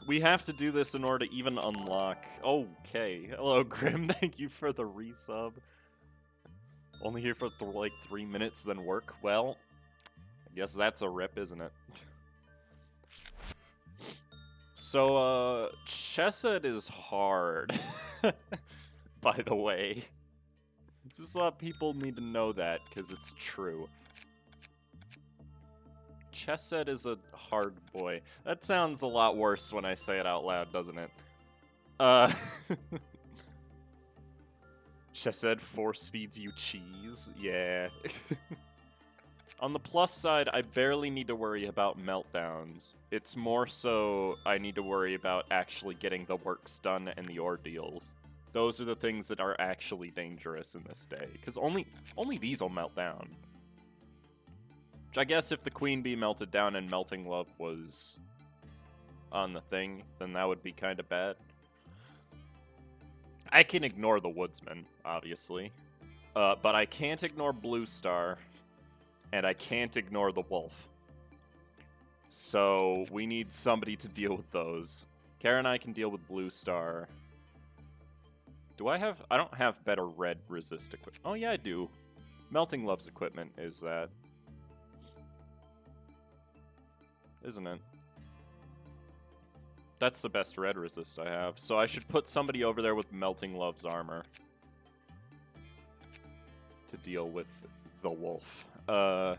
We have to do this in order to even unlock. Okay. Hello, Grim. Thank you for the resub. Only here for like 3 minutes, then work. Well, I guess that's a rip, isn't it? So, Chesed is hard. By the way. Just a lot of people need to know that, because it's true. Chesed is a hard boy. That sounds a lot worse when I say it out loud, doesn't it? Chesed force feeds you cheese. Yeah. On the plus side, I barely need to worry about meltdowns. It's more so I need to worry about actually getting the works done and the ordeals. Those are the things that are actually dangerous in this day, because only these will melt down. Which I guess if the Queen Bee melted down and Melting Love was on the thing, then that would be kind of bad. I can ignore the Woodsman, obviously. But I can't ignore Blue Star, and I can't ignore the Wolf. So we need somebody to deal with those. Kara and I can deal with Blue Star. Do I have... I don't have better red resist equipment. Oh yeah, I do. Melting Love's equipment is that. Isn't it? That's the best red resist I have. So I should put somebody over there with Melting Love's armor. To deal with the Wolf. I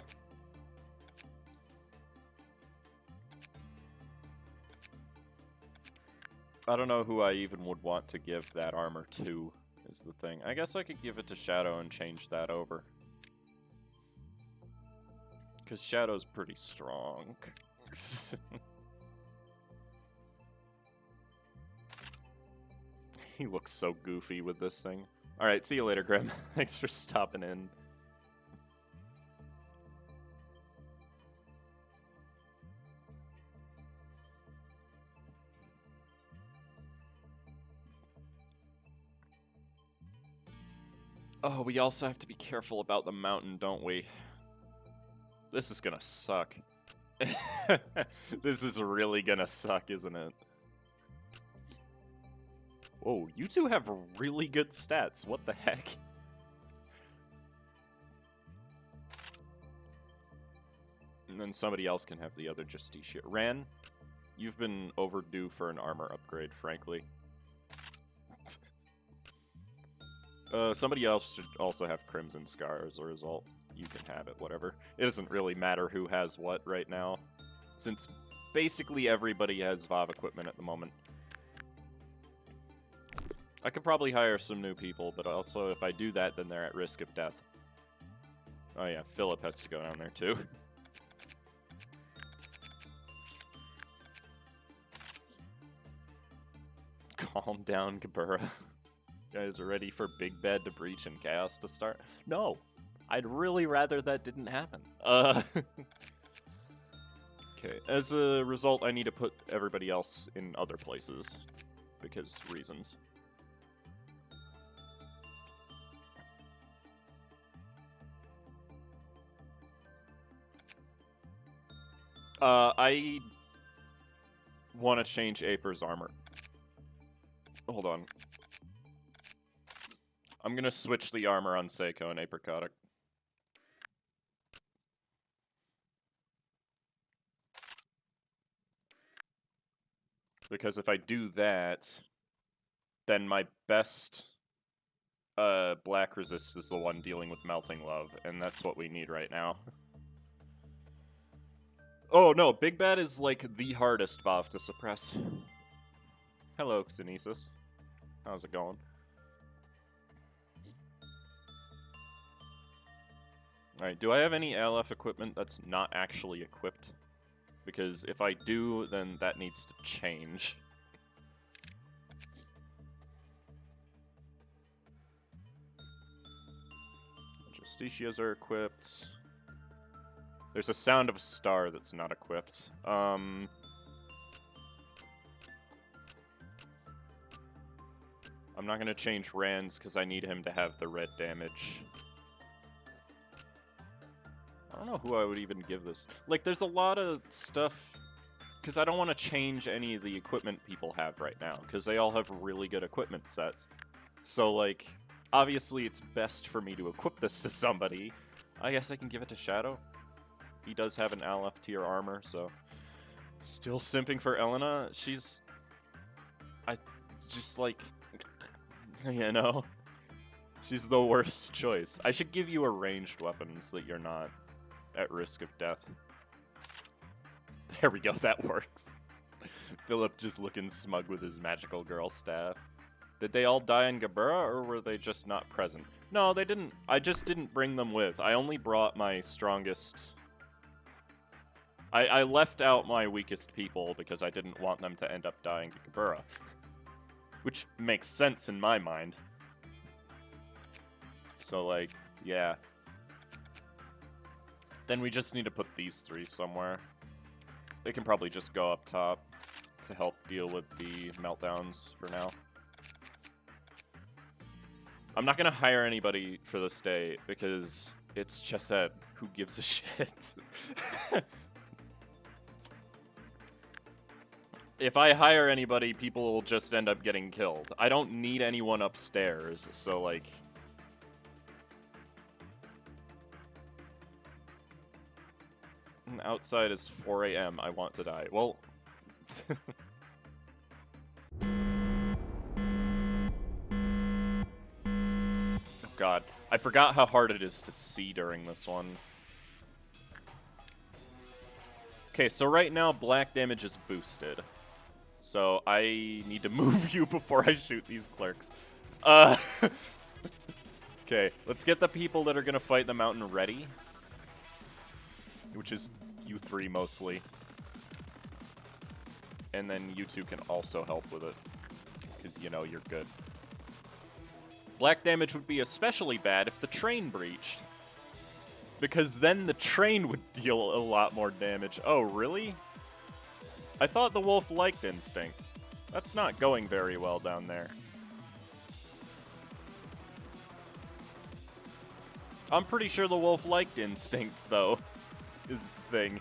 don't know who I even would want to give that armor to, is the thing. I guess I could give it to Shadow and change that over. Because Shadow's pretty strong. He looks so goofy with this thing. Alright, see you later, Grim. Thanks for stopping in. Oh, we also have to be careful about the mountain, don't we? This is gonna suck. This is really gonna suck, isn't it? Whoa, you two have really good stats. What the heck? And then somebody else can have the other Justicia. Ran, you've been overdue for an armor upgrade, frankly. Somebody else should also have Crimson Scar as a result. You can have it, whatever. It doesn't really matter who has what right now, since basically everybody has VoV equipment at the moment. I could probably hire some new people, but also if I do that, then they're at risk of death. Oh yeah, Philip has to go down there too. Calm down, Kabura. You guys are ready for Big Bad to breach and Chaos to start? No! I'd really rather that didn't happen. Okay, as a result, I need to put everybody else in other places. Because reasons. I want to change Aper's armor. Hold on. I'm gonna switch the armor on Seiko and Apricot. Because if I do that, then my best black resist is the one dealing with Melting Love, and that's what we need right now. Oh no, Big Bad is like the hardest VoV to suppress. Hello, Xenesis. How's it going? Alright, do I have any LF equipment that's not actually equipped? Because if I do, then that needs to change. Justicias are equipped. There's a Sound of a Star that's not equipped. I'm not gonna change Rand's because I need him to have the red damage. I don't know who I would even give this. Like, there's a lot of stuff because I don't want to change any of the equipment people have right now, because they all have really good equipment sets. So, like, obviously it's best for me to equip this to somebody. I guess I can give it to Shadow. He does have an LF tier armor, so... Still simping for Elena. She's... just like... you know? She's the worst choice. I should give you a ranged weapon so that you're not at risk of death. There we go, that works. Philip just looking smug with his magical girl staff. Did they all die in Gabura, or were they just not present? No, they didn't. I just didn't bring them with. I only brought my strongest... I left out my weakest people because I didn't want them to end up dying to Gabura. Which makes sense in my mind. So, like, yeah. Then we just need to put these three somewhere. They can probably just go up top to help deal with the meltdowns for now. I'm not going to hire anybody for this day because it's Chesed. Who gives a shit? If I hire anybody, people will just end up getting killed. I don't need anyone upstairs, so, like... Outside is 4 a.m. I want to die. Well... Oh god. I forgot how hard it is to see during this one. Okay, so right now, black damage is boosted. So I need to move you before I shoot these clerks. Okay, let's get the people that are going to fight the mountain ready. Which is you three mostly. And then you two can also help with it. Because, you know, you're good. Black damage would be especially bad if the train breached. Because then the train would deal a lot more damage. Oh, really? I thought the wolf liked instinct. That's not going very well down there. I'm pretty sure the wolf liked instinct, though. Is the thing.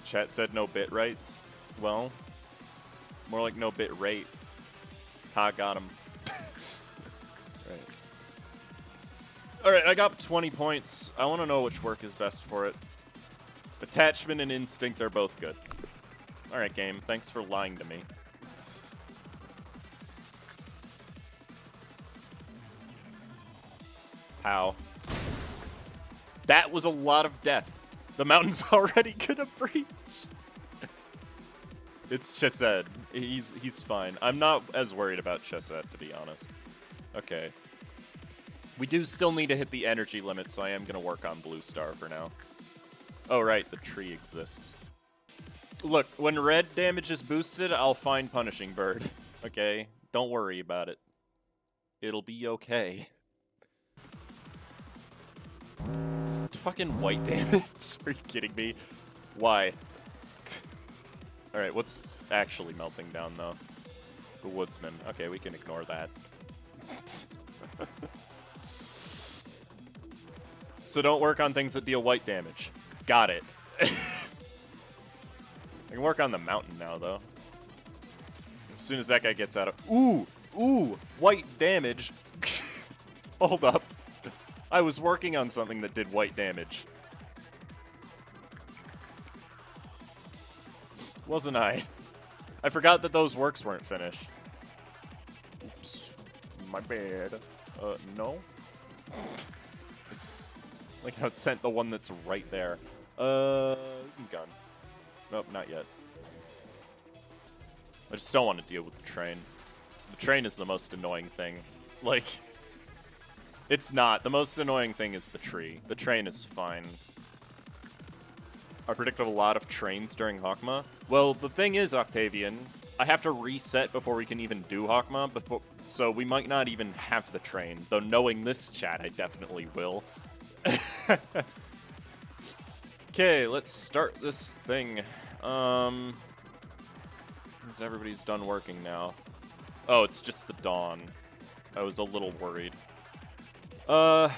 Chat said no bit rights. Well, more like no bit rate. Ha, got him. Right. Alright, I got 20 points. I want to know which work is best for it. Attachment and instinct are both good. Alright, game. Thanks for lying to me. How? That was a lot of death. The mountain's already gonna breach. It's Chesed. He's fine. I'm not as worried about Chesed, to be honest. Okay. We do still need to hit the energy limit, so I am gonna work on Blue Star for now. Oh, right, the tree exists. Look, when red damage is boosted, I'll find Punishing Bird. Okay? Don't worry about it. It'll be okay. Fucking white damage? Are you kidding me? Why? Alright, what's actually melting down, though? The Woodsman. Okay, we can ignore that. So don't work on things that deal white damage. Got it. I can work on the mountain now, though. As soon as that guy gets out of... Ooh! Ooh! White damage! Hold up. I was working on something that did white damage. Wasn't I? I forgot that those works weren't finished. Oops. My bad. No? Like how it sent the one that's right there. Gun. Nope, not yet. I just don't want to deal with the train. The train is the most annoying thing. Like... It's not. The most annoying thing is the tree. The train is fine. I predicted a lot of trains during Hakma. Well, the thing is, Octavian, I have to reset before we can even do Hakma, so we might not even have the train. Though knowing this chat, I definitely will. Okay, let's start this thing. Everybody's done working now. Oh, it's just the dawn. I was a little worried. A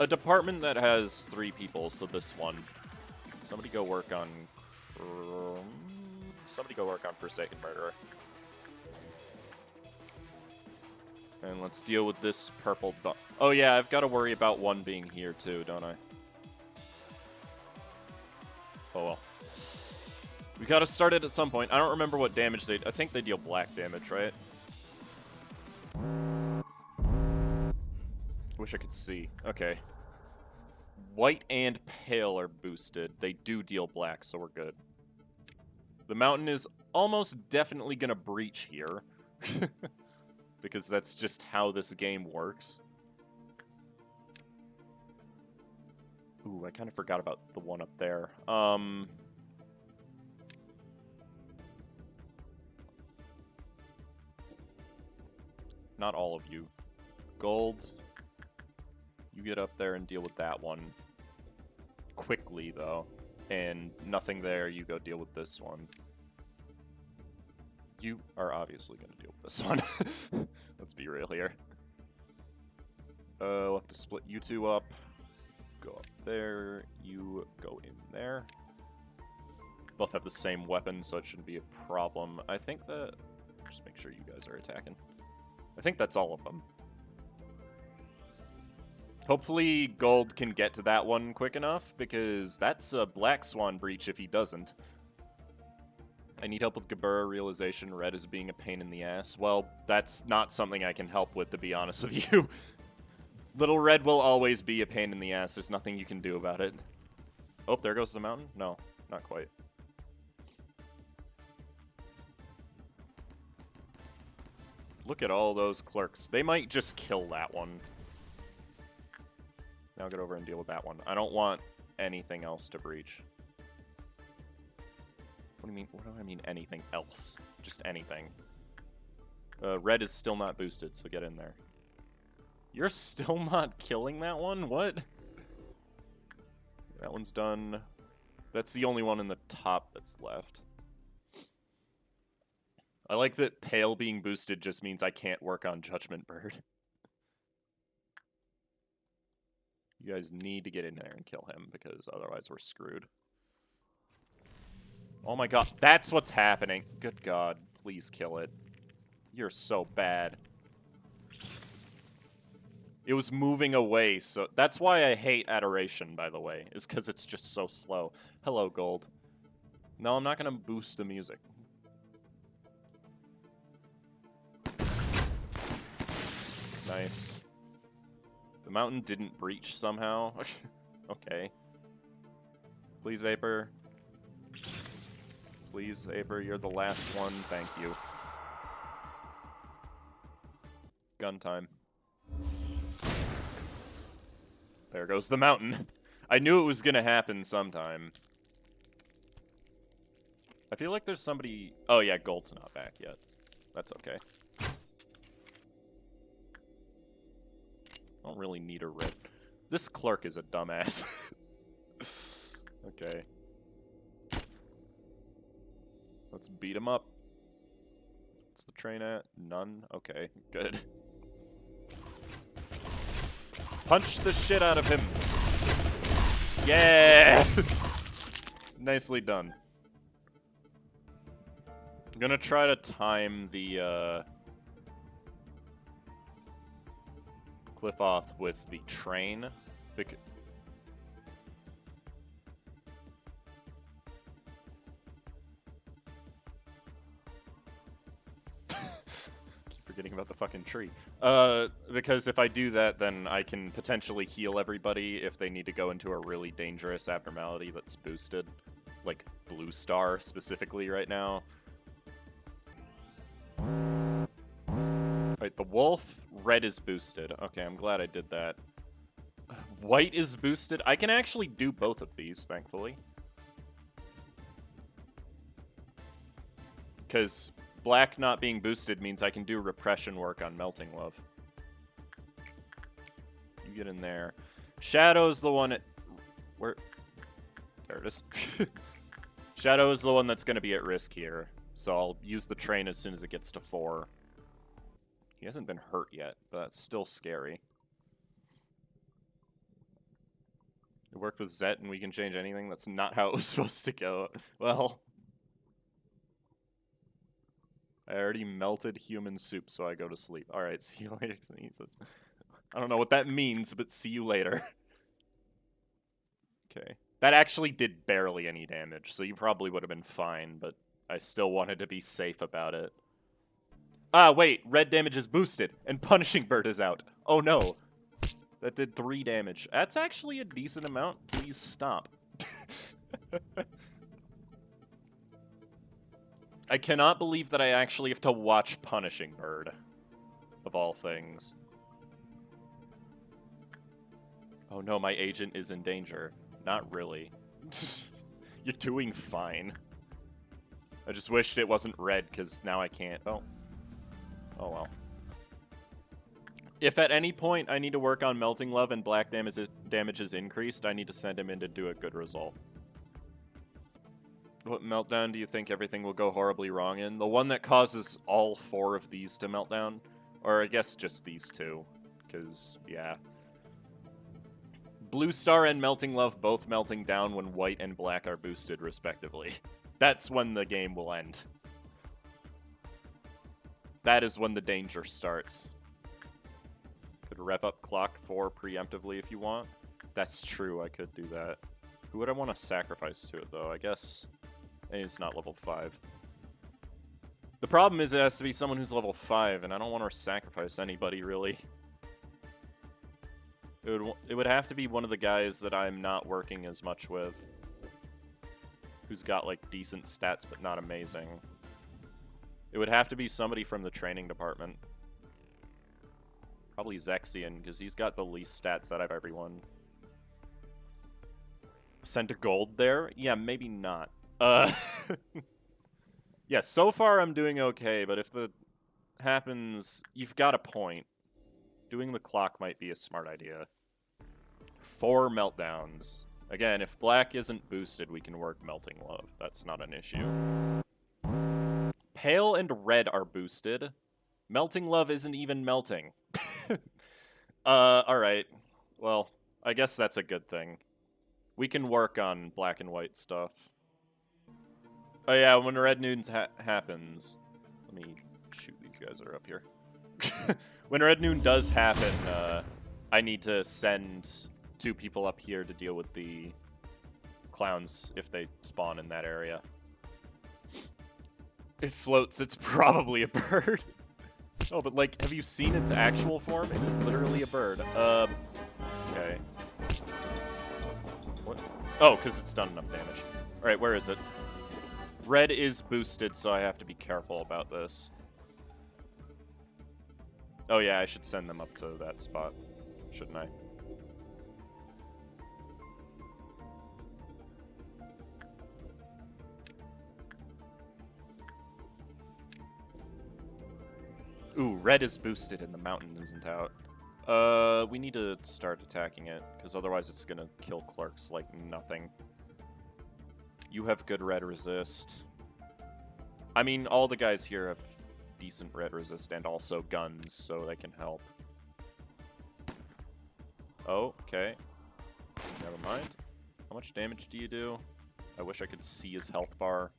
department that has 3 people, so this one. Somebody go work on... somebody go work on Forsaken Murderer. And let's deal with this purple... Oh yeah, I've got to worry about one being here too, don't I? Oh well. We gotta start it at some point. I don't remember what damage they... I think they deal black damage, right? Wish I could see. Okay. White and pale are boosted. They do deal black, so we're good. The mountain is almost definitely gonna breach here. Because that's just how this game works. Ooh, I kind of forgot about the one up there. Not all of you. Gold. You get up there and deal with that one. Quickly, though. And nothing there, you go deal with this one. You are obviously going to deal with this one. Let's be real here. We'll have to split you two up. Go up there. You go in there. Both have the same weapon, so it shouldn't be a problem. I think that... Just make sure you guys are attacking. I think that's all of them. Hopefully Gold can get to that one quick enough, because that's a Black Swan breach if he doesn't. I need help with Gabura realization. Red is being a pain in the ass. Well, that's not something I can help with, to be honest with you. Little Red will always be a pain in the ass. There's nothing you can do about it. Oh, there goes the mountain? No, not quite. Look at all those clerks. They might just kill that one. Now get over and deal with that one. I don't want anything else to breach. What do you mean? What do I mean anything else? Just anything. Red is still not boosted, so get in there. You're still not killing that one? What? That one's done. That's the only one in the top that's left. I like that Pale being boosted just means I can't work on Judgment Bird. You guys need to get in there and kill him, because otherwise we're screwed. Oh my god, that's what's happening. Good god, please kill it. You're so bad. It was moving away, so... That's why I hate Adoration, by the way, is because it's just so slow. Hello, Gold. No, I'm not going to boost the music. Nice. The mountain didn't breach somehow. Okay. Please, Aper. Please, Aper, you're the last one. Thank you. Gun time. There goes the mountain. I knew it was gonna happen sometime. I feel like there's somebody... Oh yeah, Gold's not back yet. That's okay. I don't really need a red. This clerk is a dumbass. Okay. Let's beat him up. What's the train at? None? Okay, good. Punch the shit out of him. Yeah! Nicely done. I'm gonna try to time the, Cliff-Off with the train. Keep forgetting about the fucking tree. Because if I do that, then I can potentially heal everybody if they need to go into a really dangerous abnormality that's boosted. Like Blue Star, specifically, right now. Right, the wolf, red is boosted. Okay, I'm glad I did that. White is boosted. I can actually do both of these, thankfully. Because black not being boosted means I can do repression work on Melting Love. You get in there. Shadow's the one at... Where? There it is. Shadow is the one that's going to be at risk here. So I'll use the train as soon as it gets to 4. He hasn't been hurt yet, but that's still scary. It worked with Zet and we can change anything? That's not how it was supposed to go. Well... I already melted human soup, so I go to sleep. Alright, see you later, Sneezes. I don't know what that means, but see you later. Okay. That actually did barely any damage, so you probably would have been fine, but I still wanted to be safe about it. Ah, wait, red damage is boosted, and Punishing Bird is out. Oh no. That did 3 damage. That's actually a decent amount. Please stop. I cannot believe that I actually have to watch Punishing Bird. Of all things. Oh no, my agent is in danger. Not really. You're doing fine. I just wished it wasn't red, because now I can't. Oh. Oh well. If at any point I need to work on Melting Love and black damage is increased, I need to send him in to do a good result. What meltdown do you think everything will go horribly wrong in? The one that causes all 4 of these to meltdown? Or I guess just these 2. Because, yeah. Blue Star and Melting Love both melting down when white and black are boosted, respectively. That's when the game will end. That is when the danger starts. Could rev up Clock 4 preemptively if you want. That's true, I could do that. Who would I want to sacrifice to it, though? I guess it's not level 5. The problem is it has to be someone who's level 5, and I don't want to sacrifice anybody, really. It would have to be one of the guys that I'm not working as much with. Who's got, like, decent stats, but not amazing. It would have to be somebody from the training department. Probably Zexian, because he's got the least stats out of everyone. Sent a gold there? Yeah, maybe not. Yeah, so far I'm doing okay, but if the happens, you've got a point. Doing the clock might be a smart idea. 4 meltdowns. Again, if black isn't boosted, we can work Melting Love. That's not an issue. Pale and red are boosted. Melting Love isn't even melting. Alright. Well, I guess that's a good thing. We can work on black and white stuff. Oh yeah, when Red Noon happens... Let me shoot, these guys that are up here. When Red Noon does happen, I need to send 2 people up here to deal with the clowns if they spawn in that area. It floats, it's probably a bird. Oh, but like, have you seen its actual form? It is literally a bird. Okay. What? Oh, because it's done enough damage. Alright, where is it? Red is boosted, so I have to be careful about this. Oh yeah, I should send them up to that spot, shouldn't I? Ooh, red is boosted and the mountain isn't out. We need to start attacking it, because otherwise it's gonna kill clerks like nothing. You have good red resist. I mean, all the guys here have decent red resist and also guns, so they can help. Oh, okay. Never mind. How much damage do you do? I wish I could see his health bar.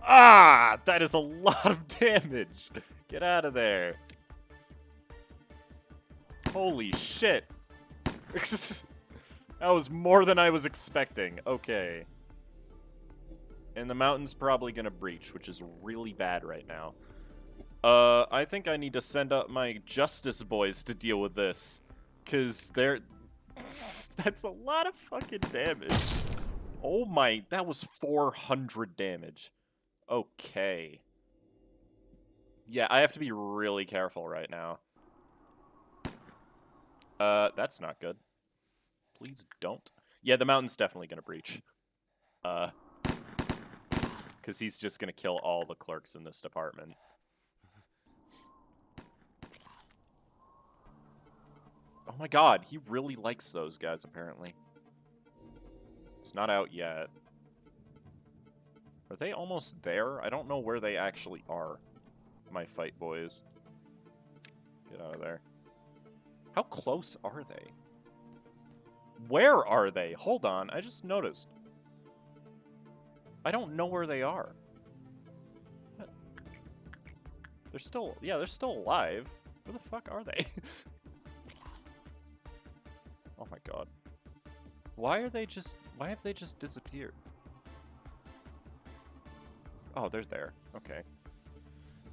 Ah! That is a lot of damage! Get out of there. Holy shit. That was more than I was expecting. Okay. And the mountain's probably gonna breach, which is really bad right now. I think I need to send up my Justice Boys to deal with this. Because they're... That's a lot of fucking damage. Oh my... That was 400 damage. Okay. Yeah, I have to be really careful right now. That's not good. Please don't. Yeah, the mountain's definitely gonna breach. Because he's just gonna kill all the clerks in this department. Oh my god, he really likes those guys, apparently. It's not out yet. Are they almost there? I don't know where they actually are, my fight boys. Get out of there. How close are they? Where are they? Hold on, I just noticed. I don't know where they are. What? They're still, yeah, they're still alive. Where the fuck are they? Oh my god. Why have they just disappeared? Oh, they're there. Okay.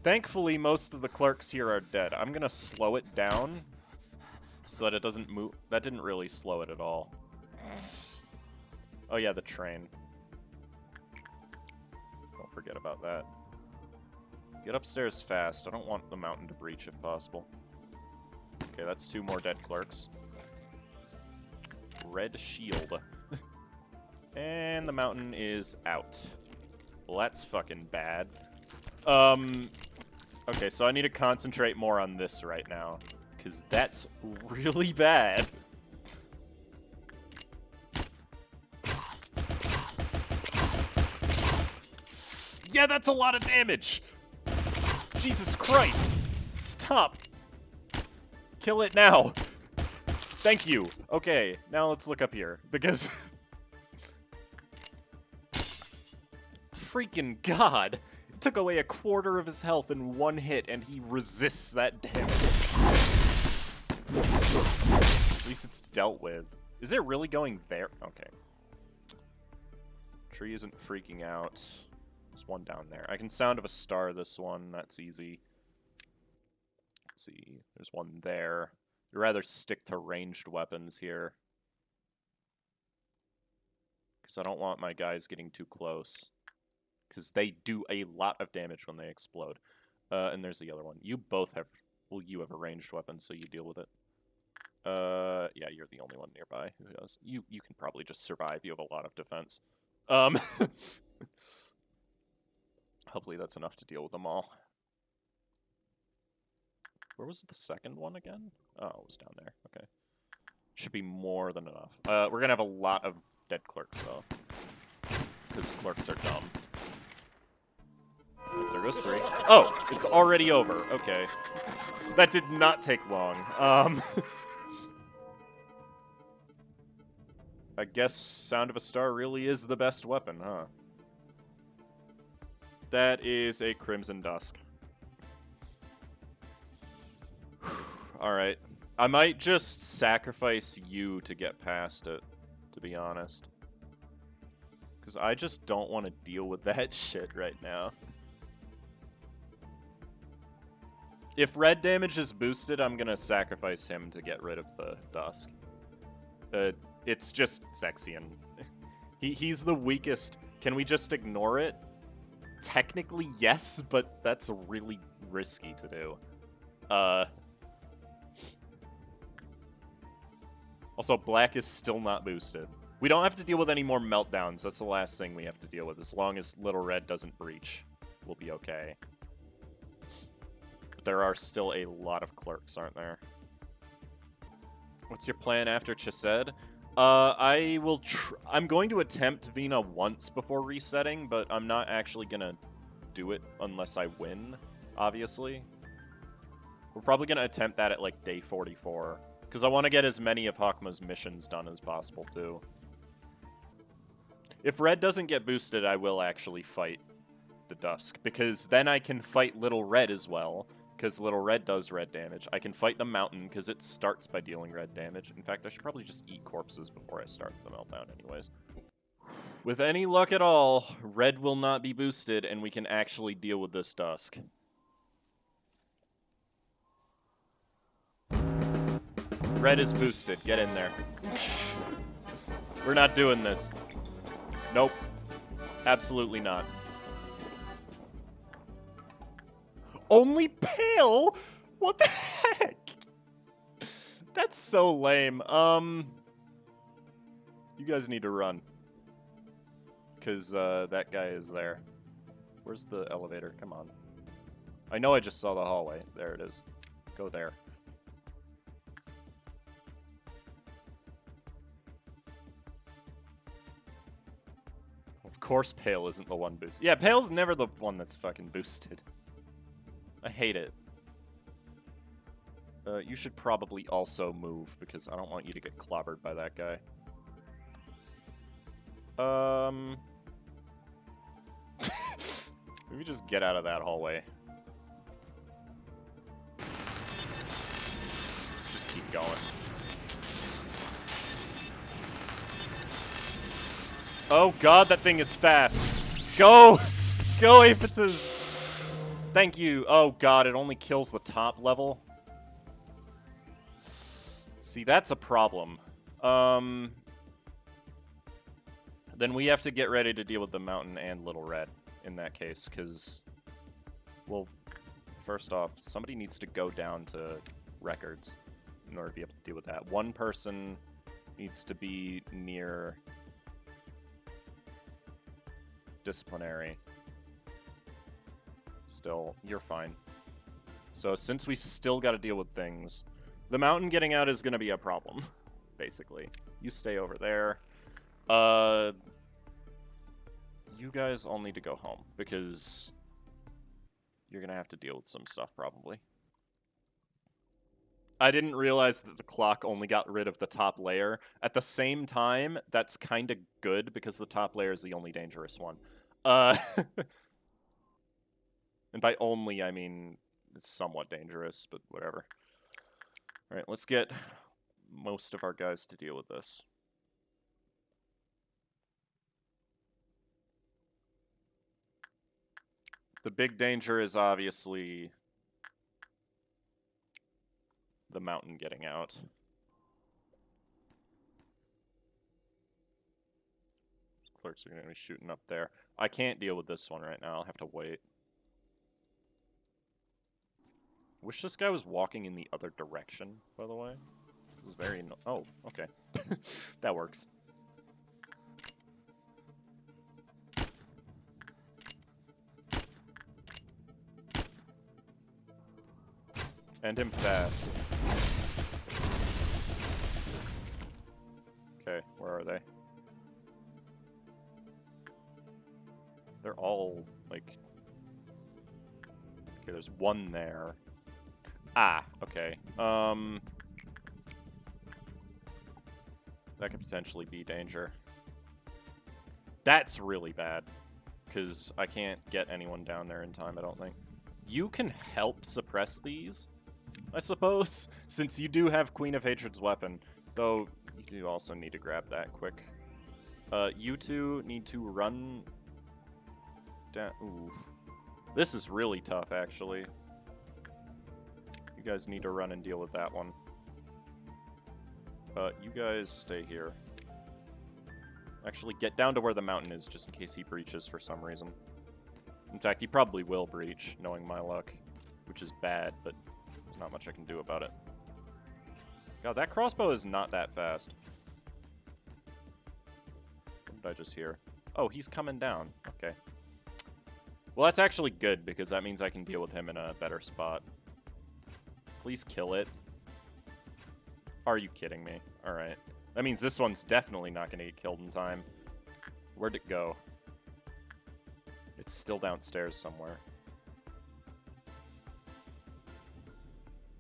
Thankfully, most of the clerks here are dead. I'm gonna slow it down so that it doesn't move. That didn't really slow it at all. Oh yeah, the train. Don't forget about that. Get upstairs fast. I don't want the mountain to breach if possible. Okay, that's 2 more dead clerks. Red shield. And the mountain is out. Well, that's fucking bad. Okay, so I need to concentrate more on this right now, because that's really bad. Yeah, that's a lot of damage! Jesus Christ! Stop! Kill it now! Thank you! Okay, now let's look up here, because... Freaking God! It took away 1/4 of his health in 1 hit, and he resists that damage. At least it's dealt with. Is it really going there? Okay. Tree isn't freaking out. There's one down there. I can sound of a star this one. That's easy. Let's see. There's one there. I'd rather stick to ranged weapons here, because I don't want my guys getting too close. Because they do a lot of damage when they explode. And there's the other one. You both have... Well, you have a ranged weapon, so you deal with it. Yeah, you're the only one nearby who does. You can probably just survive. You have a lot of defense. Hopefully that's enough to deal with them all. Where was the second one again? Oh, it was down there. Okay. Should be more than enough. We're gonna have a lot of dead clerks, though. Because clerks are dumb. There goes 3. Oh, it's already over. Okay. That did not take long. I guess Sound of a Star really is the best weapon, huh? That is a Crimson Dusk. Alright. I might just sacrifice you to get past it, to be honest. Because I just don't want to deal with that shit right now. If red damage is boosted, I'm gonna sacrifice him to get rid of the Dusk. It's just sexy and... he's the weakest. Can we just ignore it? Technically, yes, but that's really risky to do. Also, black is still not boosted. We don't have to deal with any more meltdowns. That's the last thing we have to deal with. As long as little red doesn't breach, we'll be okay. But there are still a lot of clerks, aren't there? What's your plan after Chesed? I'm going to attempt Vina once before resetting, but I'm not actually gonna do it unless I win, obviously. We're probably gonna attempt that at, like, day 44. Because I want to get as many of Hakma's missions done as possible, too. If red doesn't get boosted, I will actually fight the Dusk. Because then I can fight Little Red as well. Because Little Red does red damage. I can fight the Mountain, because it starts by dealing red damage. In fact, I should probably just eat corpses before I start the meltdown anyways. With any luck at all, red will not be boosted, and we can actually deal with this Dusk. Red is boosted. Get in there. We're not doing this. Nope. Absolutely not. Only pale? What the heck? That's so lame. You guys need to run. Because, that guy is there. Where's the elevator? Come on. I know I just saw the hallway. There it is. Go there. Of course Pale isn't the one boosted. Yeah, Pale's never the one that's fucking boosted. I hate it. You should probably also move, because I don't want you to get clobbered by that guy. Maybe just get out of that hallway. Just keep going. Oh god, that thing is fast. Go! Go, Aphises! Thank you. Oh god, it only kills the top level. See, that's a problem. Then we have to get ready to deal with the Mountain and Little Red in that case, because, well, first off, somebody needs to go down to records in order to be able to deal with that. One person needs to be near disciplinary. Still, you're fine. So since we still got to deal with things, the Mountain getting out is going to be a problem, basically. You stay over there. You guys all need to go home, because you're going to have to deal with some stuff, probably. I didn't realize that the clock only got rid of the top layer. At the same time, that's kind of good, because the top layer is the only dangerous one. And by only, I mean it's somewhat dangerous, but whatever. Alright, let's get most of our guys to deal with this. The big danger is obviously the Mountain getting out. Clerks are going to be shooting up there. I can't deal with this one right now. I'll have to wait. Wish this guy was walking in the other direction, by the way. This is very... Oh, okay. That works. End him fast. Okay, where are they? They're all, like... Okay, there's one there. Ah, okay. That could potentially be danger. That's really bad, because I can't get anyone down there in time, I don't think. You can help suppress these, I suppose, since you do have Queen of Hatred's weapon, though you do also need to grab that quick. You two need to run down. Ooh. This is really tough, actually. You guys need to run and deal with that one. You guys stay here. Actually, get down to where the Mountain is, just in case he breaches for some reason. In fact, he probably will breach, knowing my luck. Which is bad, but there's not much I can do about it. God, that crossbow is not that fast. What did I just hear? Oh, he's coming down. Okay. Well, that's actually good, because that means I can deal with him in a better spot. Please kill it. Are you kidding me? Alright. That means this one's definitely not going to get killed in time. Where'd it go? It's still downstairs somewhere.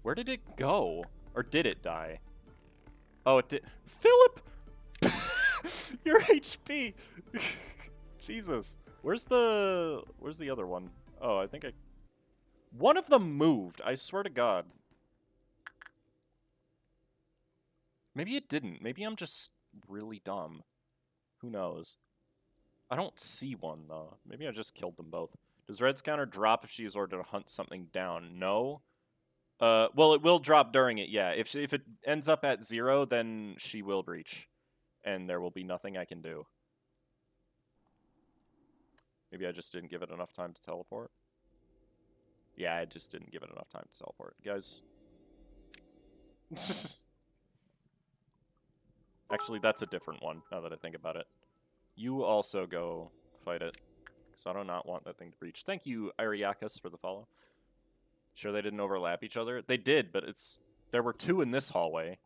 Where did it go? Or did it die? Oh, it did. Philip! Your HP! Jesus. Where's the other one? Oh, I think one of them moved. I swear to God. Maybe it didn't. Maybe I'm just really dumb. Who knows? I don't see one, though. Maybe I just killed them both. Does Red's counter drop if she is ordered to hunt something down? No. Well, it will drop during it, yeah. If it ends up at 0, then she will breach. And there will be nothing I can do. Maybe I just didn't give it enough time to teleport. Yeah, I just didn't give it enough time to teleport. Guys. Actually, that's a different one, now that I think about it. You also go fight it, because I do not want that thing to breach. Thank you, Ariakas, for the follow. Sure they didn't overlap each other? They did, but there were 2 in this hallway.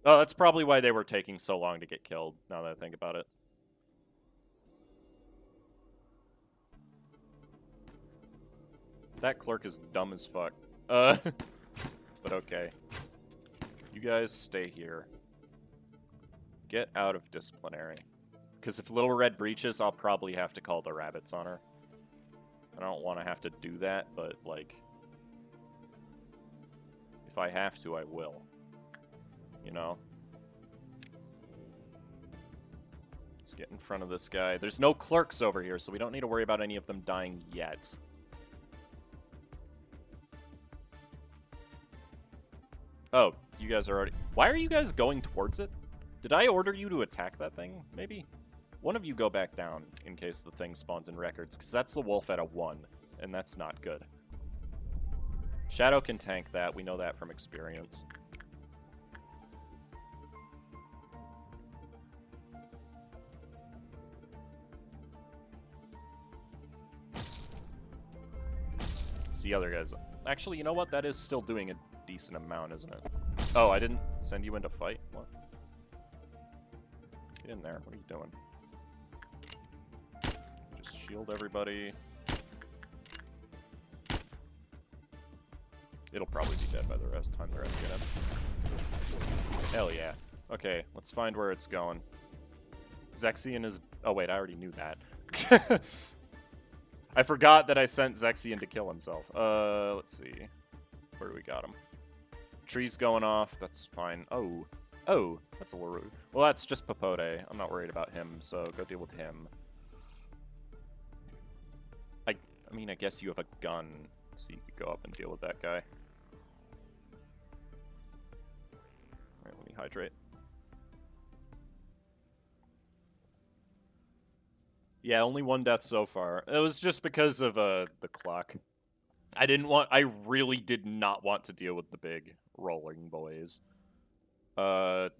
Oh, that's probably why they were taking so long to get killed, now that I think about it. That clerk is dumb as fuck. But okay. You guys stay here. Get out of disciplinary. Because if Little Red breaches, I'll probably have to call the rabbits on her. I don't want to have to do that, but, like... if I have to, I will. You know? Let's get in front of this guy. There's no clerks over here, so we don't need to worry about any of them dying yet. Oh, you guys are already... Why are you guys going towards it? Did I order you to attack that thing? Maybe? One of you go back down in case the thing spawns in records, because that's the wolf at a 1, and that's not good. Shadow can tank that. We know that from experience. It's the other guys. Actually, you know what? That is still doing a decent amount, isn't it? Oh, I didn't send you in to fight? What? Get in there. What are you doing? Just shield everybody. It'll probably be dead by the time the rest get in. Hell yeah. Okay, let's find where it's going. Zexion is... Oh wait, I already knew that. I forgot that I sent Zexion to kill himself. Let's see. Where do we got him? Tree's going off. That's fine. Oh. Oh, that's a little rude. Well, that's just Popote. I'm not worried about him, so go deal with him. I mean, I guess you have a gun, so you could go up and deal with that guy. Alright, let me hydrate. Yeah, only one death so far. It was just because of the clock. I really did not want to deal with the big rolling boys. What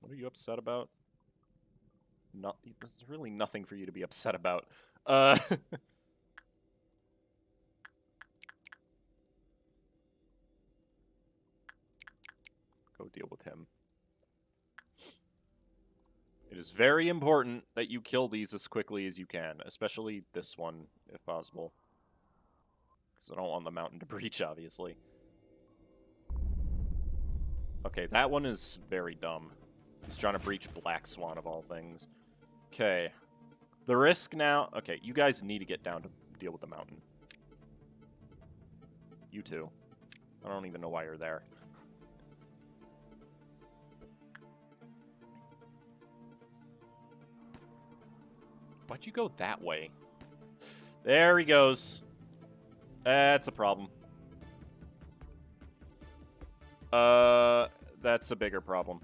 are you upset about? There's really nothing for you to be upset about. Go deal with him. It is very important that you kill these as quickly as you can, especially this one, if possible. Because I don't want the mountain to breach, obviously. Okay, that one is very dumb. He's trying to breach Black Swan, of all things. Okay. The risk now... Okay, you guys need to get down to deal with the mountain. You two. I don't even know why you're there. Why'd you go that way? There he goes. That's a problem. That's a bigger problem.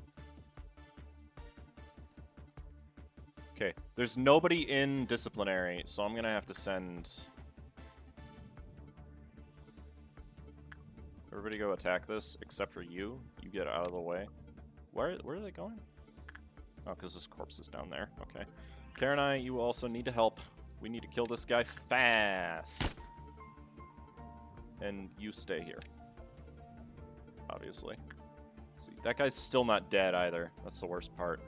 Okay, there's nobody in disciplinary, so I'm gonna have to send... Everybody go attack this, except for you. You get out of the way. Where are they going? Oh, because this corpse is down there. Okay. Karen, you also need to help. We need to kill this guy fast. And you stay here. Obviously. See, that guy's still not dead either. That's the worst part.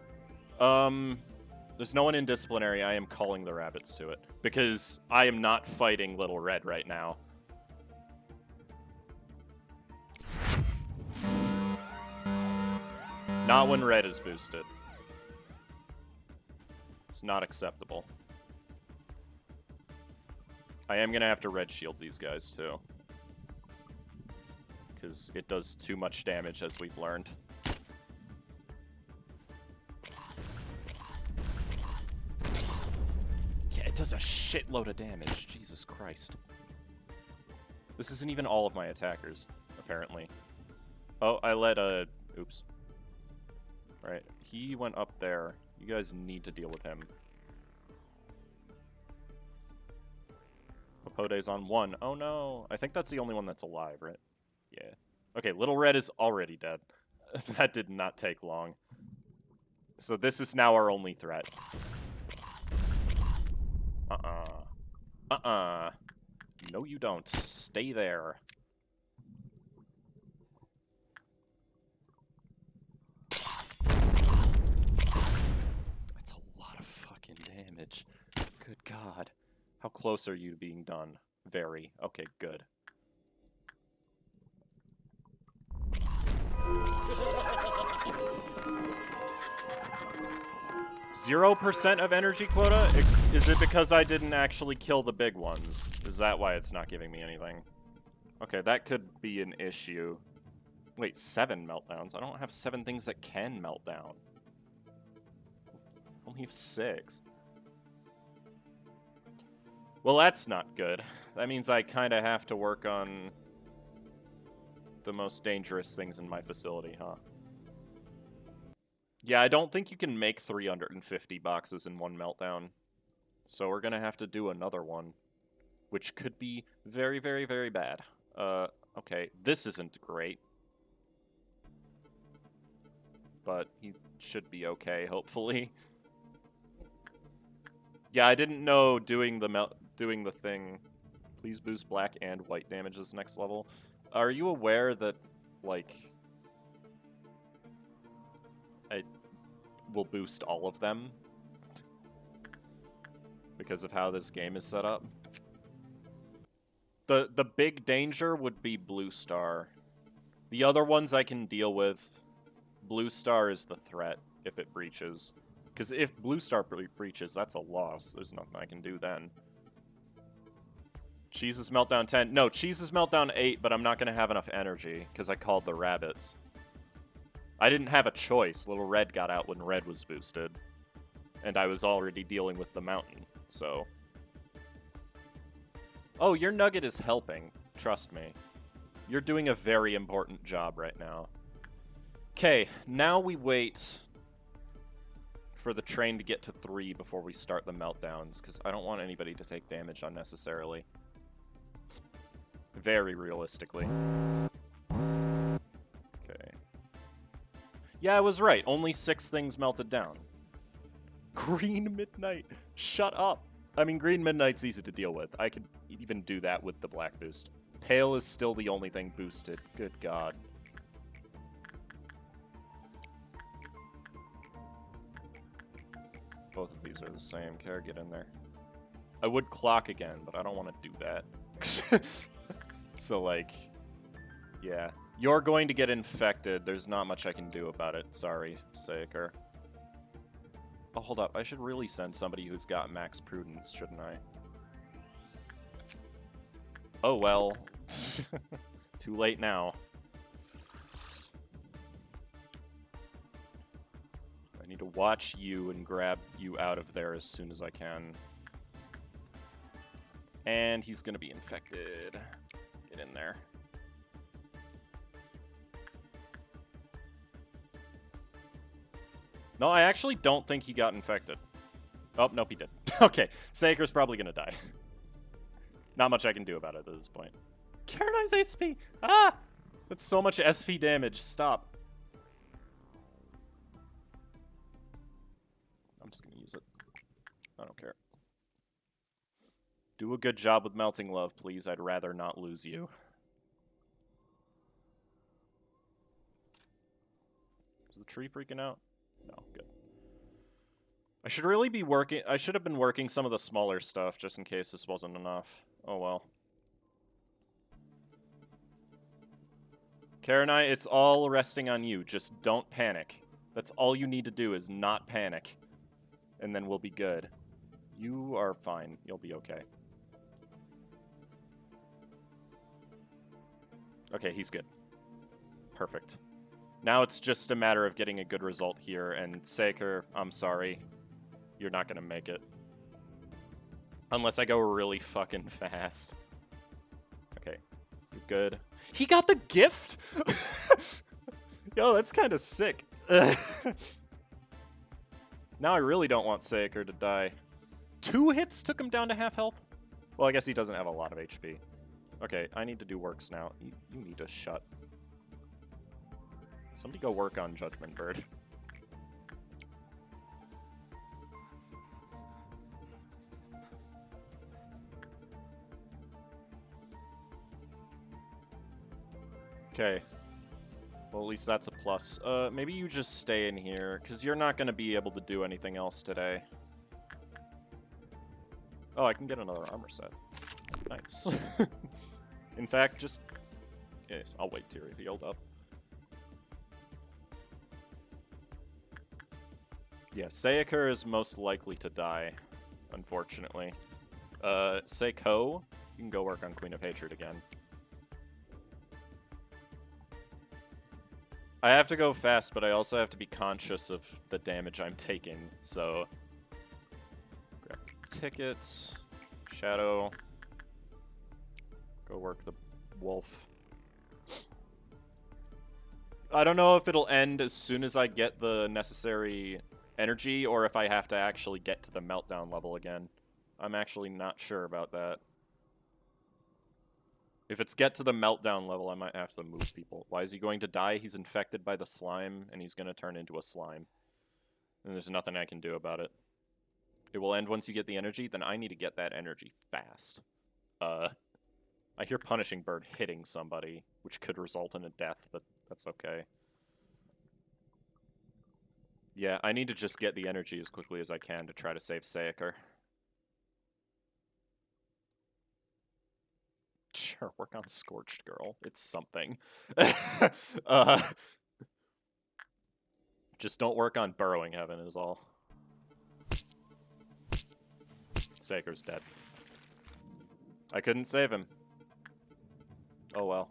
There's no one in disciplinary. I am calling the rabbits to it. Because I am not fighting Little Red right now. Not when Red is boosted. It's not acceptable. I am going to have to red shield these guys, too. Because it does too much damage, as we've learned. Yeah, it does a shitload of damage. Jesus Christ. This isn't even all of my attackers, apparently. Oh, I let a... Oops. Right, he went up there. You guys need to deal with him. Popote's on 1. Oh no. I think that's the only one that's alive, right? Yeah. Okay, Little Red is already dead. That did not take long. So this is now our only threat. No, you don't. Stay there. That's a lot of fucking damage. Good God. How close are you to being done? Very. Okay, good. 0% of energy quota? Is it because I didn't actually kill the big ones? Is that why it's not giving me anything? Okay, that could be an issue. Wait, 7 meltdowns? I don't have 7 things that can melt down. I only have 6. Well, that's not good. That means I kind of have to work on the most dangerous things in my facility, huh? Yeah, I don't think you can make 350 boxes in one meltdown. So we're gonna have to do another one, which could be very, very, very bad. Okay, this isn't great. But he should be okay, hopefully. Yeah, I didn't know doing the thing. Please boost black and white damage this next level. Are you aware that, like, I will boost all of them because of how this game is set up? The big danger would be Blue Star. The other ones I can deal with. Blue Star is the threat if it breaches. Because if Blue Star breaches, that's a loss. There's nothing I can do then. Cheese's Meltdown 10. No, Cheese's Meltdown 8, but I'm not going to have enough energy because I called the rabbits. I didn't have a choice. Little Red got out when Red was boosted. And I was already dealing with the mountain, so... Oh, your nugget is helping. Trust me. You're doing a very important job right now. Okay, now we wait for the train to get to 3 before we start the meltdowns, because I don't want anybody to take damage unnecessarily. Very realistically. Okay. Yeah, I was right. Only 6 things melted down. Green Midnight. Shut up. I mean, Green Midnight's easy to deal with. I could even do that with the black boost. Pale is still the only thing boosted. Good God. Both of these are the same. Care, get in there. I would clock again, but I don't want to do that. So, like, yeah. You're going to get infected. There's not much I can do about it. Sorry, Saker. Oh, hold up. I should really send somebody who's got max prudence, shouldn't I? Oh, well. Too late now. I need to watch you and grab you out of there as soon as I can. And he's gonna be infected. Get in there. No, I actually don't think he got infected. Oh, nope, he did. Okay, Saker's probably gonna die. Not much I can do about it at this point. Caronize SP! Ah! That's so much SP damage. Stop. I'm just gonna use it. I don't care. Do a good job with Melting Love, please. I'd rather not lose you. Is the tree freaking out? No, good. I should really be working... I should have been working some of the smaller stuff, just in case this wasn't enough. Oh, well. Karenai, it's all resting on you. Just don't panic. That's all you need to do is not panic. And then we'll be good. You are fine. You'll be okay. Okay, he's good. Perfect. Now it's just a matter of getting a good result here, and Saker, I'm sorry. You're not gonna make it. Unless I go really fucking fast. Okay, you're good. He got the gift?! Yo, that's kind of sick. Now I really don't want Saker to die. 2 hits took him down to half health? Well, I guess he doesn't have a lot of HP. Okay, I need to do works now. You need to shut. Somebody go work on Judgment Bird. Okay. Well, at least that's a plus. Maybe you just stay in here, because you're not going to be able to do anything else today. Oh, I can get another armor set. Nice. In fact, just... Yeah, I'll wait till you're healed up. Yeah, Sayaka is most likely to die, unfortunately. Seiko, you can go work on Queen of Hatred again. I have to go fast, but I also have to be conscious of the damage I'm taking, so... Grab tickets, Shadow, go work the wolf. I don't know if it'll end as soon as I get the necessary energy, or if I have to actually get to the meltdown level again. I'm actually not sure about that. If it's get to the meltdown level, I might have to move people. Why is he going to die? He's infected by the slime, and he's going to turn into a slime. And there's nothing I can do about it. It will end once you get the energy, then I need to get that energy fast. I hear Punishing Bird hitting somebody, which could result in a death, but that's okay. Yeah, I need to just get the energy as quickly as I can to try to save Sayaka. Sure, work on Scorched Girl. It's something. Just don't work on Burrowing Heaven is all. Sayaka's dead. I couldn't save him. Oh well.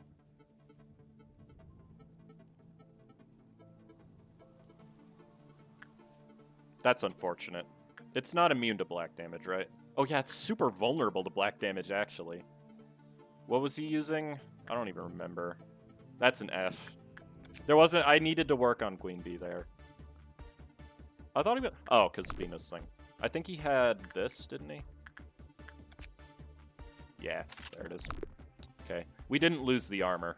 That's unfortunate. It's not immune to black damage, right? Oh yeah, it's super vulnerable to black damage, actually. What was he using? I don't even remember. That's an F. There wasn't... I needed to work on Queen Bee there. I thought he... Oh, because Venus thing. I think he had this, didn't he? Yeah, there it is. Okay. We didn't lose the armor,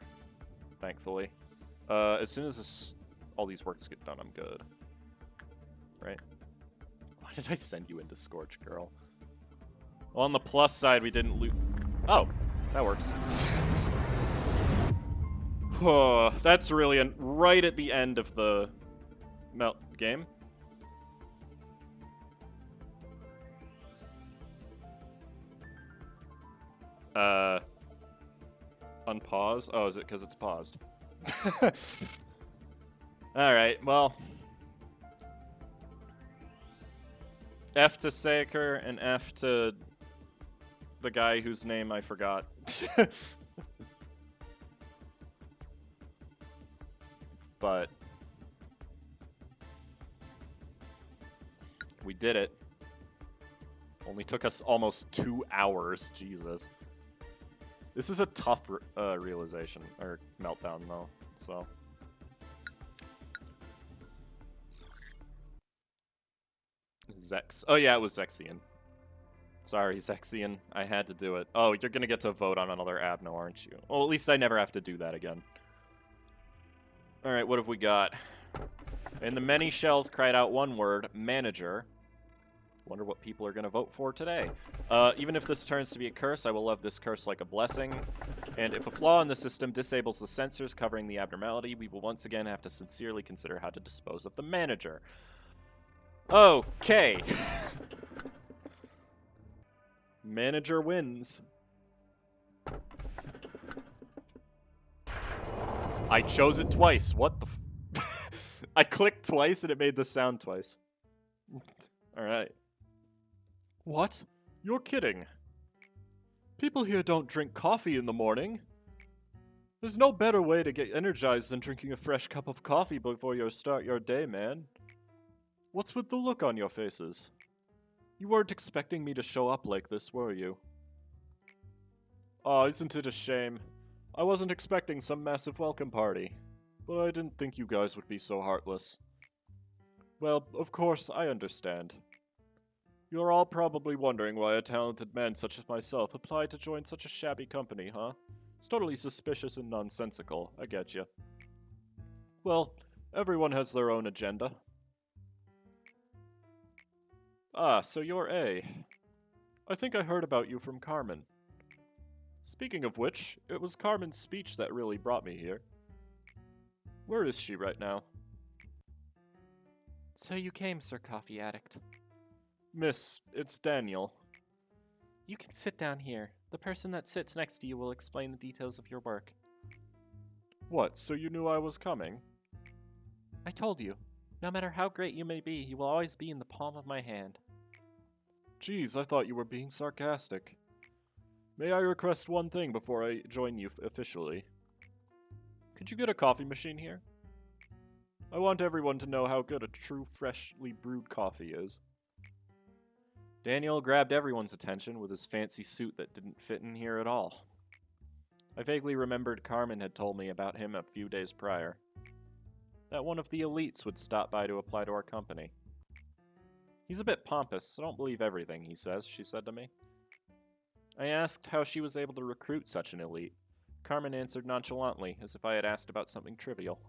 thankfully. As soon as all these works get done, I'm good. Right? Why did I send you into Scorch Girl? Well, on the plus side, we didn't lose... Oh, that works. Oh, that's really right at the end of the game. Unpause? Oh, is it because it's paused? Alright, well. F to Sayaka and F to the guy whose name I forgot. But we did it. Only took us almost 2 hours. Jesus. This is a tough realization, or meltdown, though, so. Zex. Oh, yeah, it was Zexian. Sorry, Zexian. I had to do it. Oh, you're gonna get to vote on another Abno, aren't you? Well, at least I never have to do that again. Alright, what have we got? And the many shells cried out one word, manager. Wonder what people are going to vote for today. Even if this turns to be a curse, I will love this curse like a blessing. And if a flaw in the system disables the sensors covering the abnormality, we will once again have to sincerely consider how to dispose of the manager. Okay. Manager wins. I chose it twice. What the I clicked twice and it made the sound twice. Alright. What? You're kidding. People here don't drink coffee in the morning. There's no better way to get energized than drinking a fresh cup of coffee before you start your day, man. What's with the look on your faces? You weren't expecting me to show up like this, were you? Aw, isn't it a shame? I wasn't expecting some massive welcome party, but I didn't think you guys would be so heartless. Well, of course, I understand. You're all probably wondering why a talented man such as myself applied to join such a shabby company, huh? It's totally suspicious and nonsensical, I get you. Well, everyone has their own agenda. Ah, so you're A. I think I heard about you from Carmen. Speaking of which, it was Carmen's speech that really brought me here. Where is she right now? So you came, Sir Coffee Addict. Miss, it's Daniel. You can sit down here. The person that sits next to you will explain the details of your work. What, so you knew I was coming? I told you. No matter how great you may be, you will always be in the palm of my hand. Geez, I thought you were being sarcastic. May I request one thing before I join you officially? Could you get a coffee machine here? I want everyone to know how good a true freshly brewed coffee is. Daniel grabbed everyone's attention with his fancy suit that didn't fit in here at all. I vaguely remembered Carmen had told me about him a few days prior. That one of the elites would stop by to apply to our company. He's a bit pompous, so don't believe everything he says, she said to me. I asked how she was able to recruit such an elite. Carmen answered nonchalantly, as if I had asked about something trivial.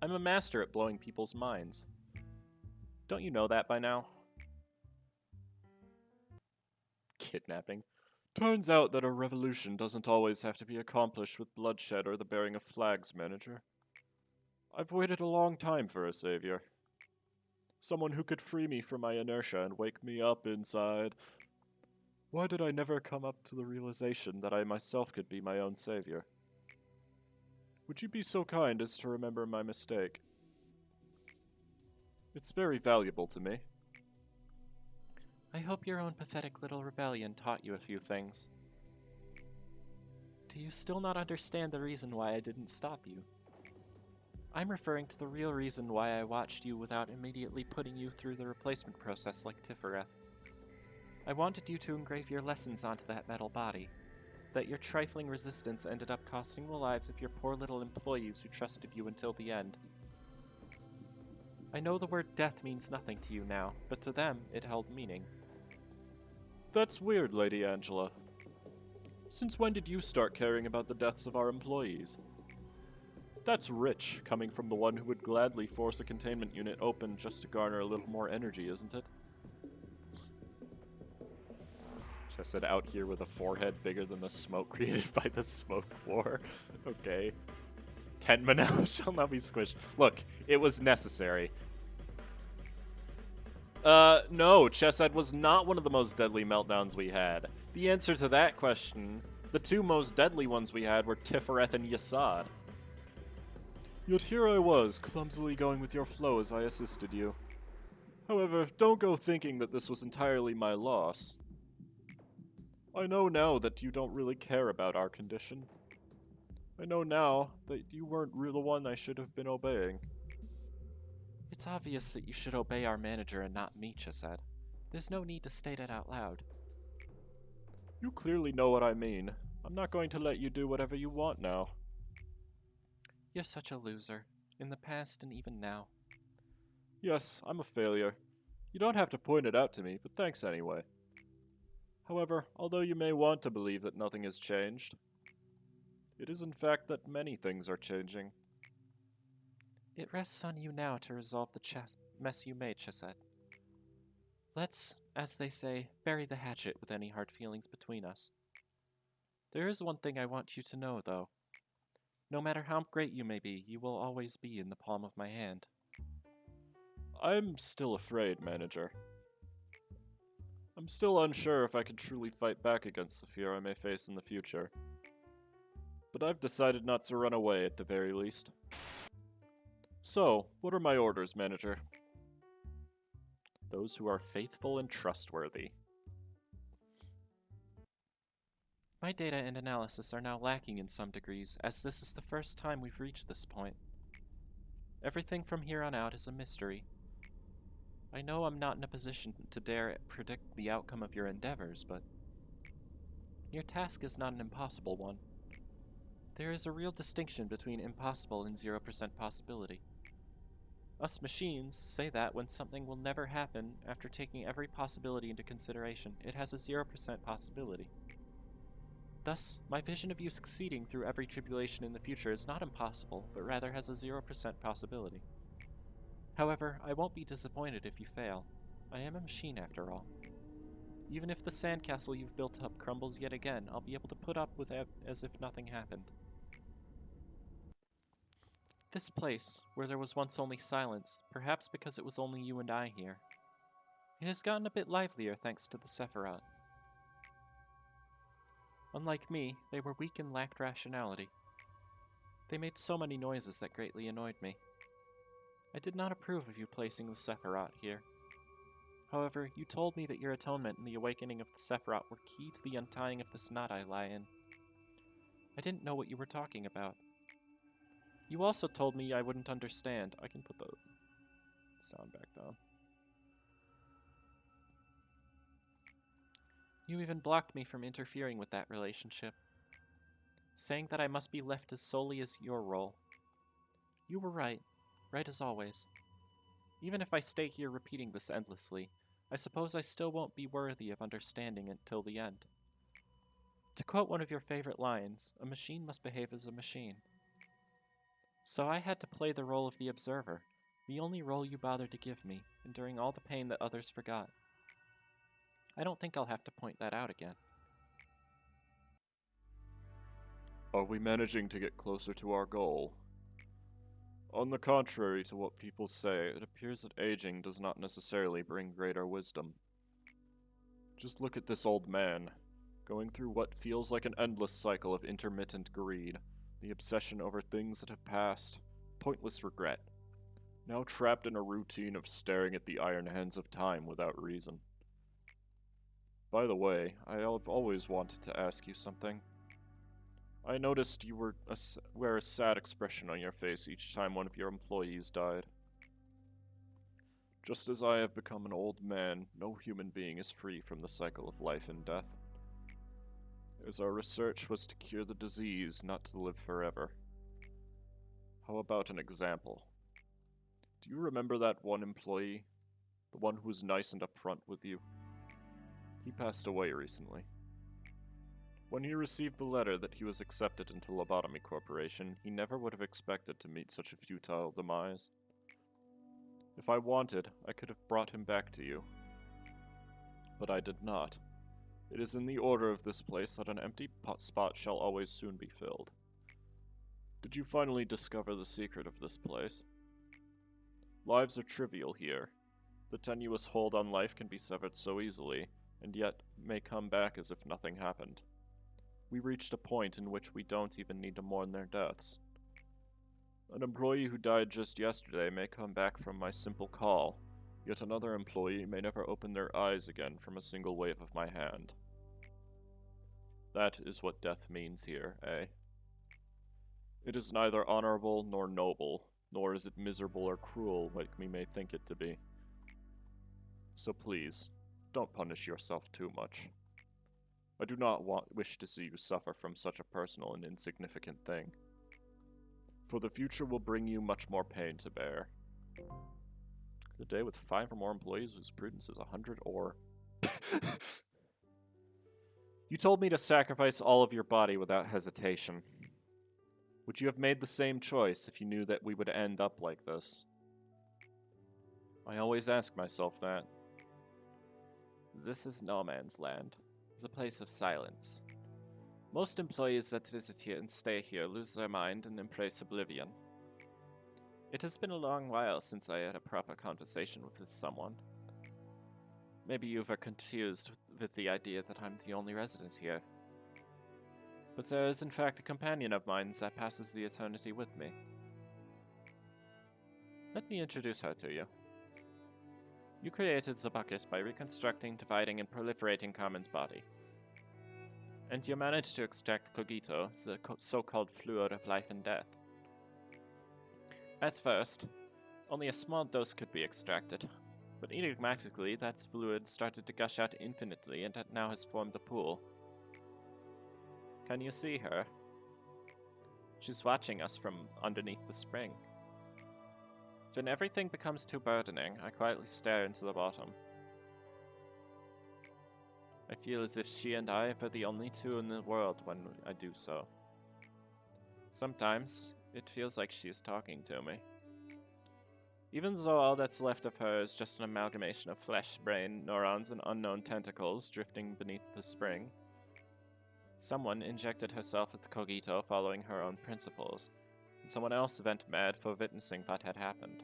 I'm a master at blowing people's minds. Don't you know that by now? Kidnapping. Turns out that a revolution doesn't always have to be accomplished with bloodshed or the bearing of flags, Manager. I've waited a long time for a savior. Someone who could free me from my inertia and wake me up inside. Why did I never come up to the realization that I myself could be my own savior? Would you be so kind as to remember my mistake? It's very valuable to me. I hope your own pathetic little rebellion taught you a few things. Do you still not understand the reason why I didn't stop you? I'm referring to the real reason why I watched you without immediately putting you through the replacement process like Tifereth. I wanted you to engrave your lessons onto that metal body, that your trifling resistance ended up costing the lives of your poor little employees who trusted you until the end. I know the word death means nothing to you now, but to them it held meaning. That's weird, Lady Angela. Since when did you start caring about the deaths of our employees? That's rich, coming from the one who would gladly force a containment unit open just to garner a little more energy, isn't it? Just said out here with a forehead bigger than the smoke created by the smoke war. Okay. Tenma now shall not be squished. Look, it was necessary. No, Chesed was not one of the most deadly meltdowns we had. The answer to that question, the two most deadly ones we had were Tifereth and Yasad. Yet here I was, clumsily going with your flow as I assisted you. However, don't go thinking that this was entirely my loss. I know now that you don't really care about our condition. I know now that you weren't the one I should have been obeying. It's obvious that you should obey our manager and not me, Chesed. There's no need to state it out loud. You clearly know what I mean. I'm not going to let you do whatever you want now. You're such a loser, in the past and even now. Yes, I'm a failure. You don't have to point it out to me, but thanks anyway. However, although you may want to believe that nothing has changed, it is in fact that many things are changing. It rests on you now to resolve the mess you made, Chesed. Let's, as they say, bury the hatchet with any hard feelings between us. There is one thing I want you to know, though. No matter how great you may be, you will always be in the palm of my hand. I'm still afraid, Manager. I'm still unsure if I can truly fight back against the fear I may face in the future. But I've decided not to run away at the very least. So, what are my orders, Manager? Those who are faithful and trustworthy. My data and analysis are now lacking in some degrees, as this is the first time we've reached this point. Everything from here on out is a mystery. I know I'm not in a position to dare predict the outcome of your endeavors, but your task is not an impossible one. There is a real distinction between impossible and 0% possibility. Us machines say that when something will never happen, after taking every possibility into consideration, it has a 0% possibility. Thus, my vision of you succeeding through every tribulation in the future is not impossible, but rather has a 0% possibility. However, I won't be disappointed if you fail. I am a machine after all. Even if the sandcastle you've built up crumbles yet again, I'll be able to put up with it as if nothing happened. This place, where there was once only silence, perhaps because it was only you and I here, it has gotten a bit livelier thanks to the Sephiroth. Unlike me, they were weak and lacked rationality. They made so many noises that greatly annoyed me. I did not approve of you placing the Sephiroth here. However, you told me that your atonement and the awakening of the Sephiroth were key to the untying of this knot I lie in. I didn't know what you were talking about. You also told me I wouldn't understand. I can put the sound back down. You even blocked me from interfering with that relationship, saying that I must be left as solely as your role. You were right as always. Even if I stay here repeating this endlessly, I suppose I still won't be worthy of understanding it till the end. To quote one of your favorite lines, a machine must behave as a machine. So I had to play the role of the observer, the only role you bothered to give me, enduring all the pain that others forgot. I don't think I'll have to point that out again. Are we managing to get closer to our goal? On the contrary to what people say, it appears that aging does not necessarily bring greater wisdom. Just look at this old man, going through what feels like an endless cycle of intermittent greed, the obsession over things that have passed, pointless regret, now trapped in a routine of staring at the iron hands of time without reason. By the way, I have always wanted to ask you something. I noticed you wear a sad expression on your face each time one of your employees died. Just as I have become an old man, no human being is free from the cycle of life and death. As our research was to cure the disease, not to live forever. How about an example? Do you remember that one employee? The one who was nice and upfront with you? He passed away recently. When he received the letter that he was accepted into Lobotomy Corporation, he never would have expected to meet such a futile demise. If I wanted, I could have brought him back to you. But I did not. It is in the order of this place that an empty spot shall always soon be filled. Did you finally discover the secret of this place? Lives are trivial here. The tenuous hold on life can be severed so easily, and yet may come back as if nothing happened. We reached a point in which we don't even need to mourn their deaths. An employee who died just yesterday may come back from my simple call, yet another employee may never open their eyes again from a single wave of my hand. That is what death means here, eh? It is neither honorable nor noble, nor is it miserable or cruel like we may think it to be. So please, don't punish yourself too much. I do not wish to see you suffer from such a personal and insignificant thing. For the future will bring you much more pain to bear. The day with 5 or more employees whose prudence is 100 or... You told me to sacrifice all of your body without hesitation. Would you have made the same choice if you knew that we would end up like this? I always ask myself that. This is no man's land. It's a place of silence. Most employees that visit here and stay here lose their mind and embrace oblivion. It has been a long while since I had a proper conversation with someone. Maybe you are confused with the idea that I'm the only resident here. But there is in fact a companion of mine that passes the eternity with me. Let me introduce her to you. You created the bucket by reconstructing, dividing, and proliferating Carmen's body. And you managed to extract Cogito, the so-called fluid of life and death. At first, only a small dose could be extracted, but enigmatically that fluid started to gush out infinitely and it now has formed a pool. Can you see her? She's watching us from underneath the spring. When everything becomes too burdening, I quietly stare into the bottom. I feel as if she and I are the only two in the world when I do so. Sometimes, it feels like she is talking to me. Even though all that's left of her is just an amalgamation of flesh, brain, neurons, and unknown tentacles drifting beneath the spring. Someone injected herself with Cogito following her own principles, and someone else went mad for witnessing what had happened.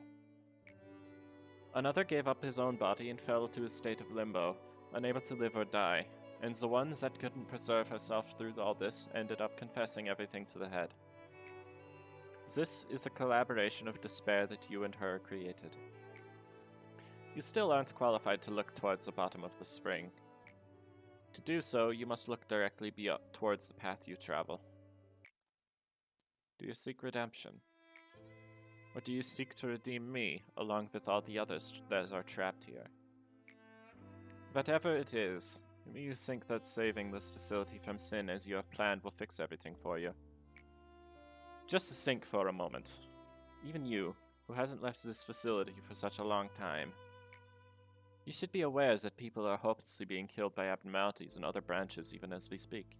Another gave up his own body and fell to a state of limbo, unable to live or die, and the one that couldn't preserve herself through all this ended up confessing everything to the head. This is a collaboration of despair that you and her created. You still aren't qualified to look towards the bottom of the spring. To do so, you must look directly towards the path you travel. Do you seek redemption? Or do you seek to redeem me, along with all the others that are trapped here? Whatever it is, you think that saving this facility from sin as you have planned will fix everything for you. Just think for a moment. Even you, who hasn't left this facility for such a long time. You should be aware that people are hopelessly being killed by abnormalities in other branches even as we speak.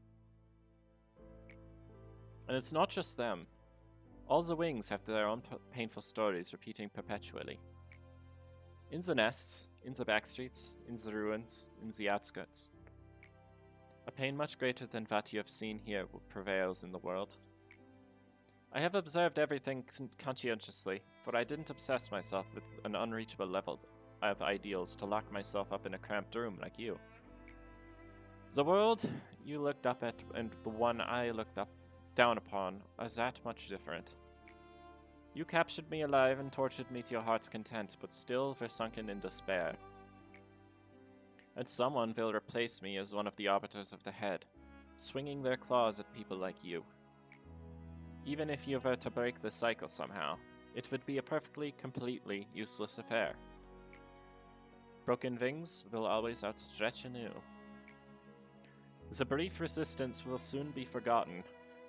And it's not just them. All the wings have their own painful stories repeating perpetually. In the nests, in the backstreets, in the ruins, in the outskirts. A pain much greater than what you have seen here prevails in the world. I have observed everything conscientiously, for I didn't obsess myself with an unreachable level of ideals to lock myself up in a cramped room like you. The world you looked up at and the one I looked down upon are that much different. You captured me alive and tortured me to your heart's content, but still were sunken in despair. And someone will replace me as one of the arbiters of the head, swinging their claws at people like you. Even if you were to break the cycle somehow, it would be a perfectly, completely useless affair. Broken wings will always outstretch anew. The brief resistance will soon be forgotten,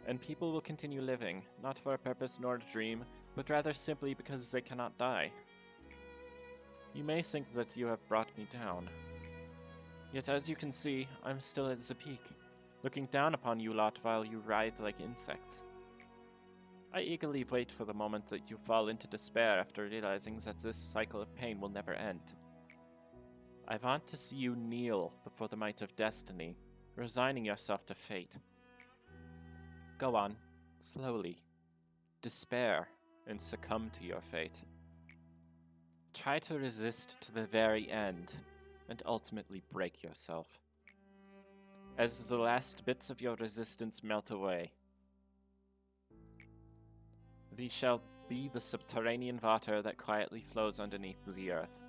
and people will continue living, not for a purpose nor a dream, but rather simply because they cannot die. You may think that you have brought me down. Yet as you can see, I'm still at the peak, looking down upon you lot while you writhe like insects. I eagerly wait for the moment that you fall into despair after realizing that this cycle of pain will never end. I want to see you kneel before the might of destiny, resigning yourself to fate. Go on, slowly. Despair and succumb to your fate. Try to resist to the very end, and ultimately break yourself. As the last bits of your resistance melt away, we shall be the subterranean water that quietly flows underneath the earth.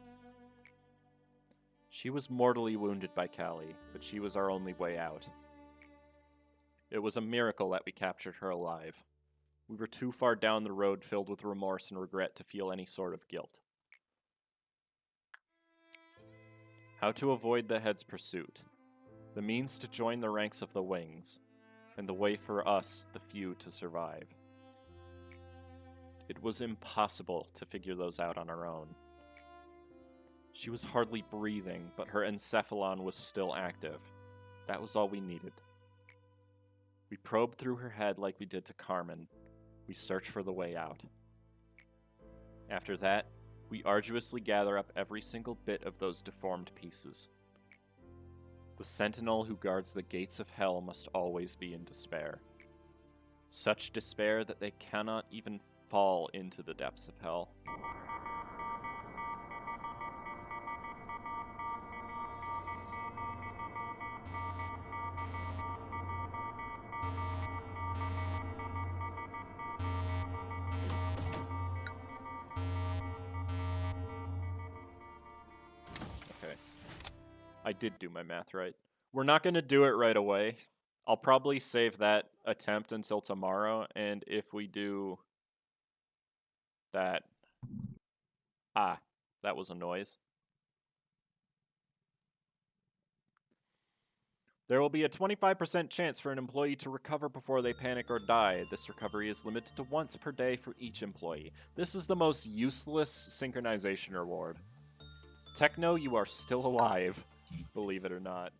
She was mortally wounded by Callie, but she was our only way out. It was a miracle that we captured her alive. We were too far down the road filled with remorse and regret to feel any sort of guilt. How to avoid the head's pursuit. The means to join the ranks of the wings, and the way for us, the few, to survive. It was impossible to figure those out on our own. She was hardly breathing, but her encephalon was still active. That was all we needed. We probed through her head like we did to Carmen. We searched for the way out. After that, we arduously gather up every single bit of those deformed pieces. The sentinel who guards the gates of hell must always be in despair. Such despair that they cannot even fall into the depths of hell. Okay. I did do my math right. We're not going to do it right away. I'll probably save that attempt until tomorrow, and if we do that... Ah, that was a noise. There will be a 25% chance for an employee to recover before they panic or die. This recovery is limited to once per day for each employee. This is the most useless synchronization reward. Techno, you are still alive, believe it or not.